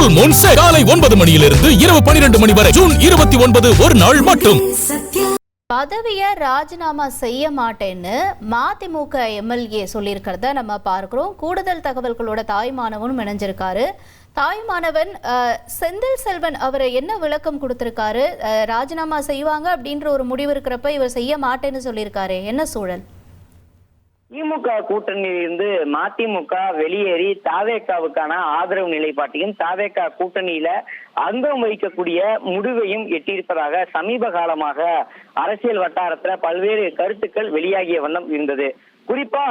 Full Moon Sale காலை 9 மணியிலிருந்து இரவு 12 மணி வரை ஜூன் 29 ஒரு நாள் மட்டும். பதவியை ராஜினாமா செய்ய மாட்டேன்னு மதிமுக எம்எல்ஏ சொல்லியிருக்கிறத நம்ம பார்க்கிறோம். கூடுதல் தகவல்களோட தாய்மானவனும் இணைஞ்சிருக்காரு. தாய்மானவன் செந்தில் செல்வன் அவர் என்ன விளக்கம் கொடுத்திருக்காரு? ராஜினாமா செய்வாங்க அப்படின்ற ஒரு முடிவு இருக்கிறப்ப இவர் செய்ய மாட்டேன்னு சொல்லியிருக்காரு. என்ன சூழல்? திமுக கூட்டணியிலிருந்து மதிமுக வெளியேறி தாவேகாவுக்கான ஆதரவு நிலைப்பாட்டையும் தாவேகா கூட்டணியில அங்கம் வகிக்கக்கூடிய முடிவையும் எட்டியிருப்பதாக சமீப காலமாக அரசியல் வட்டாரத்துல பல்வேறு கருத்துக்கள் வெளியாகிய வண்ணம் இருந்தது. குறிப்பா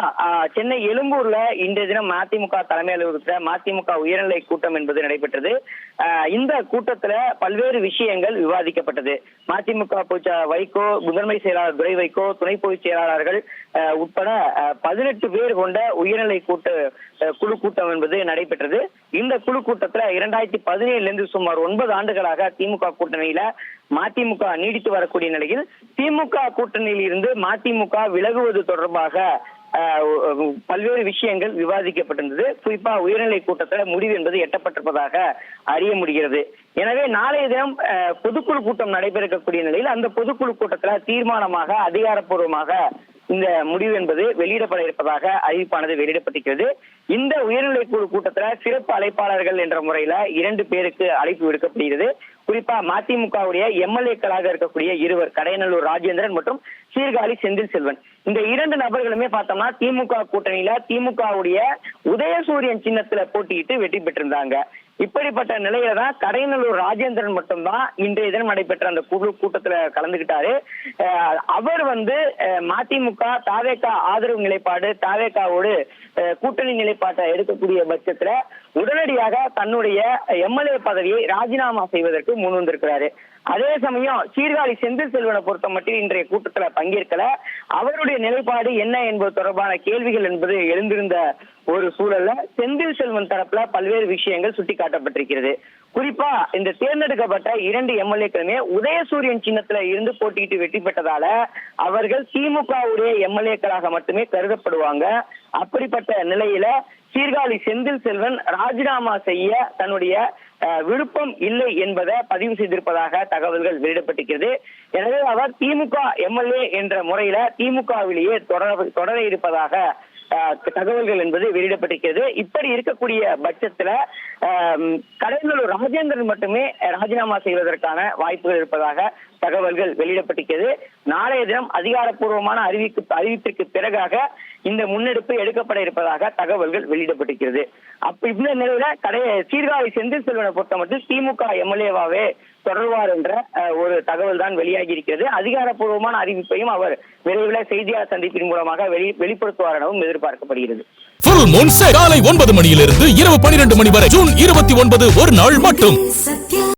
சென்னை எழும்பூர்ல இன்றைய தினம் மதிமுக தலைமை அலுவலகத்துல மதிமுக உயர்நிலை கூட்டம் என்பது நடைபெற்றது. இந்த கூட்டத்துல பல்வேறு விஷயங்கள் விவாதிக்கப்பட்டது. மதிமுக வைகோ, முதன்மை செயலாளர் துரை வைகோ, துணை பொதுச் செயலாளர்கள் உட்பட 18 பேர் கொண்ட உயர்நிலை குழு கூட்டம் என்பது நடைபெற்றது. இந்த குழு கூட்டத்துல 2017 இருந்து சுமார் 9 ஆண்டுகளாக திமுக கூட்டணியில மதிமுக நீடித்து வரக்கூடிய நிலையில் திமுக கூட்டணியில் இருந்து மதிமுக விலகுவது தொடர்பாக பல்வேறு விஷயங்கள் விவாதிக்கப்பட்டிருந்தது. குறிப்பா உயர்நிலை கூட்டத்தில் முடிவு என்பது எட்டப்பட்டிருப்பதாக அறிய முடிகிறது. எனவே நாளைய தினம் பொதுக்குழு கூட்டம் நடைபெறக்கூடிய நிலையில் அந்த பொதுக்குழு கூட்டத்தில் தீர்மானமாக அதிகாரப்பூர்வமாக இந்த முடிவு என்பது வெளியிடப்பட இருப்பதாக அறிவிப்பானது வெளியிடப்பட்டிருக்கிறது. இந்த உயர்நிலை குழு கூட்டத்தில் சிறப்பு அழைப்பாளர்கள் என்ற முறையில 2 பேருக்கு அழைப்பு விடுக்கப்படுகிறது. குறிப்பா மதிமுகவுடைய எம்எல்ஏக்களாக இருக்கக்கூடிய 2 கடையநல்லூர் ராஜேந்திரன் மற்றும் சீர்காழி செந்தில் செல்வன். இந்த 2 நபர்களுமே பார்த்தோம்னா திமுக கூட்டணியில திமுகவுடைய உதயசூரியன் சின்னத்துல போட்டியிட்டு வெற்றி பெற்றிருந்தாங்க. இப்படிப்பட்ட நிலையில தான் கடையநல்லூர் ராஜேந்திரன் மட்டும்தான் இன்றைய தினம் நடைபெற்ற அந்த குழு கூட்டத்துல கலந்துகிட்டாரு. அவர் மதிமுக தாவேகா ஆதரவு நிலைப்பாடு தாவேகாவோடு கூட்டணி நிலைப்பாட்டை எடுக்கக்கூடிய பட்சத்துல உடனடியாக தன்னுடைய எம்எல்ஏ பதவியை ராஜினாமா செய்வதற்கு முன் வந்திருக்கிறாரு. அதே சமயம் சீர்காழி செந்தில் செல்வனை பொறுத்த மட்டும் இன்றைய கூட்டத்துல பங்கேற்கல. அவருடைய நிலைப்பாடு என்ன என்பது தொடர்பான கேள்விகள் என்பது எழுந்திருந்த ஒரு சூழல்ல செந்தில் செல்வன் தரப்புல பல்வேறு விஷயங்கள் சுட்டிக்காட்டப்பட்டிருக்கிறது. குறிப்பா இந்த தேர்ந்தெடுக்கப்பட்ட 2 எம்எல்ஏக்களுமே உதயசூரியன் சின்னத்துல இருந்து போட்டியிட்டு வெற்றி பெற்றதால அவர்கள் திமுகவுடைய எம்எல்ஏக்களாக மட்டுமே கருதப்படுவாங்க. அப்படிப்பட்ட நிலையில சீர்காழி செந்தில் செல்வன் ராஜினாமா செய்ய தன்னுடைய விருப்பம் இல்லை என்பதை பதிவு செய்திருப்பதாக தகவல்கள் வெளியிடப்பட்டிருக்கிறது. எனவே அவர் திமுக எம்எல்ஏ என்ற முறையில திமுகவிலேயே தொடர இருப்பதாக தகவல்கள் என்பது வெளியிடப்பட்டிருக்கிறது. இப்படி இருக்கக்கூடிய பட்சத்துல கடையநல்லூர் ராஜேந்திரன் மட்டுமே ராஜினாமா செய்வதற்கான வாய்ப்புகள் இருப்பதாக தகவல்கள் வெளியிடப்பட்டிருக்கிறது. நாளைய தினம் அதிகாரப்பூர்வமான அறிவிப்பிற்கு பிறகாக இந்த முன்னெடுப்பு எடுக்கப்பட இருப்பதாக தகவல்கள் வெளியிடப்பட்டிருக்கிறது. இந்த நிலையில சீர்காழி செந்தில் செல்வனை பொறுத்த மட்டும் திமுக எம்எல்ஏவாவே தொடர்வார் என்ற ஒரு தகவல் தான் வெளியாகி இருக்கிறது. அதிகாரப்பூர்வமான அறிவிப்பையும் அவர் விரைவில் செய்தியாளர் சந்திப்பின் மூலமாக வெளிப்படுத்துவார் எனவும் எதிர்பார்க்கப்படுகிறது. Full Moon Sale காலை 9 மணியிலிருந்து இரவு 12 மணி வரை ஜூன் 29 ஒரு நாள் மட்டும்.